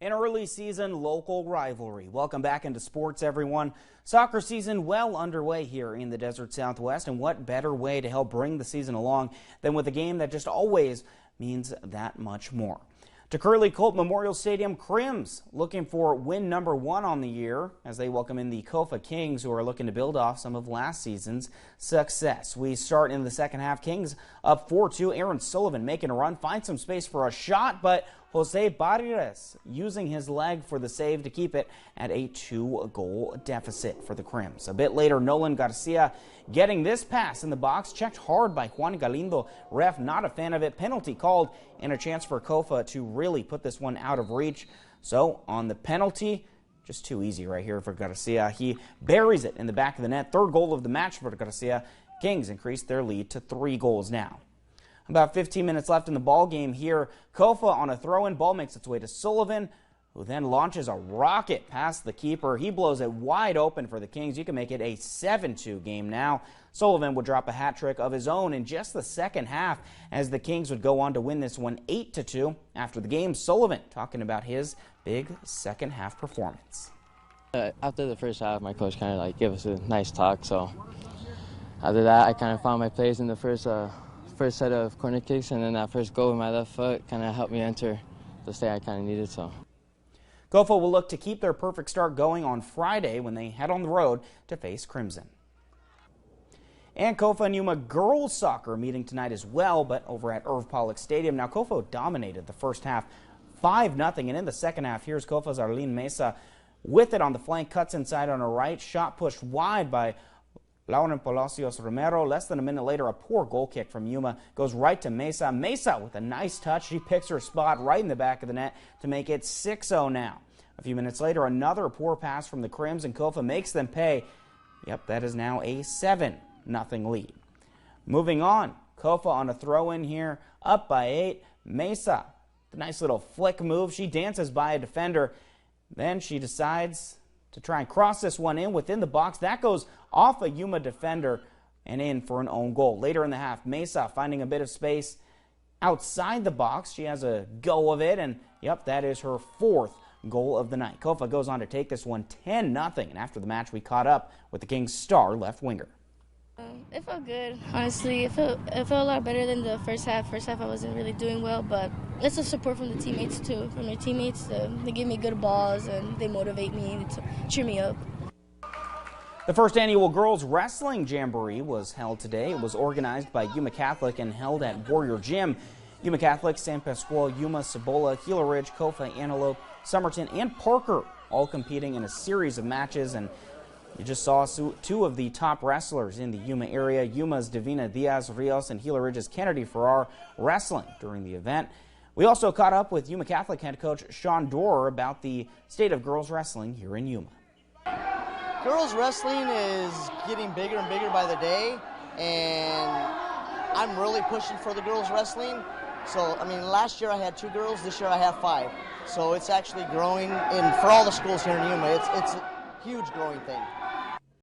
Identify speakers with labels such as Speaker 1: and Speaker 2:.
Speaker 1: An early season local rivalry. Welcome back into sports, everyone. Soccer season well underway here in the Desert Southwest, and what better way to help bring the season along than with a game that just always means that much more. To Curly Colt Memorial Stadium, Crims looking for win number 1 on the year as they welcome in the Kofa Kings, who are looking to build off some of last season's success. We start in the second half. Kings up 4-2. Aaron Sullivan making a run, finds some space for a shot, but Jose Barrios using his leg for the save to keep it at a 2-goal deficit for the Crims. A bit later, Nolan Garcia getting this pass in the box, checked hard by Juan Galindo. Ref not a fan of it. Penalty called, and a chance for Kofa to really put this one out of reach. So on the penalty, just too easy right here for Garcia. He buries it in the back of the net. Third goal of the match for Garcia. Kings increased their lead to 3 goals now. About 15 minutes left in the ball game here. Kofa on a throw-in. Ball makes its way to Sullivan, who then launches a rocket past the keeper. He blows it wide open for the Kings. You can make it a 7-2 game now. Sullivan would drop a hat trick of his own in just the second half as the Kings would go on to win this one 8-2. After the game, Sullivan talking about his big second half performance.
Speaker 2: After the first half, my coach kind of gave us a nice talk. So after that, I kind of found my place in the first set of corner kicks, and then that first goal with my left foot kind of helped me enter the state I kind of needed. So
Speaker 1: Kofa will look to keep their perfect start going on Friday when they head on the road to face Crimson. And Kofa and Yuma girls soccer meeting tonight as well, but over at Irv Pollock Stadium. Now Kofa dominated the first half 5-0, and in the second half, here's Kofa's Arlene Mesa with it on the flank, cuts inside on her right, shot pushed wide by Lauren Palacios Romero. Less than a minute later, a poor goal kick from Yuma goes right to Mesa. Mesa with a nice touch. She picks her spot right in the back of the net to make it 6-0 now. A few minutes later, another poor pass from the Crims, and Kofa makes them pay. Yep, that is now a 7-0 lead. Moving on, Kofa on a throw-in here, up by 8. Mesa, the nice little flick move. She dances by a defender. Then she decides to try and cross this one in within the box. That goes off a Yuma defender and in for an own goal. Later in the half, Mesa finding a bit of space outside the box. She has a go of it, and yep, that is her 4th goal of the night. Kofa goes on to take this one 10-0, and after the match, we caught up with the Kings' star left winger.
Speaker 3: It felt good, honestly. It felt a lot better than the first half. First half I wasn't really doing well, but it's the support from the teammates too. From your teammates, they give me good balls and they motivate me to cheer me up.
Speaker 1: The first annual Girls Wrestling Jamboree was held today. It was organized by Yuma Catholic and held at Warrior Gym. Yuma Catholic, San Pascual, Yuma, Cibola, Gila Ridge, Kofa, Antelope, Somerton, and Parker all competing in a series of matches, and you just saw 2 of the top wrestlers in the Yuma area. Yuma's Divina Diaz Rios and Gila Ridge's Kennedy Farrar wrestling during the event. We also caught up with Yuma Catholic head coach Sean Dorer about the state of girls wrestling here in Yuma.
Speaker 4: Girls wrestling is getting bigger and bigger by the day, and I'm really pushing for the girls wrestling. So, I mean, last year I had 2 girls, this year I have 5. So it's actually growing, and for all the schools here in Yuma, it's a huge growing thing.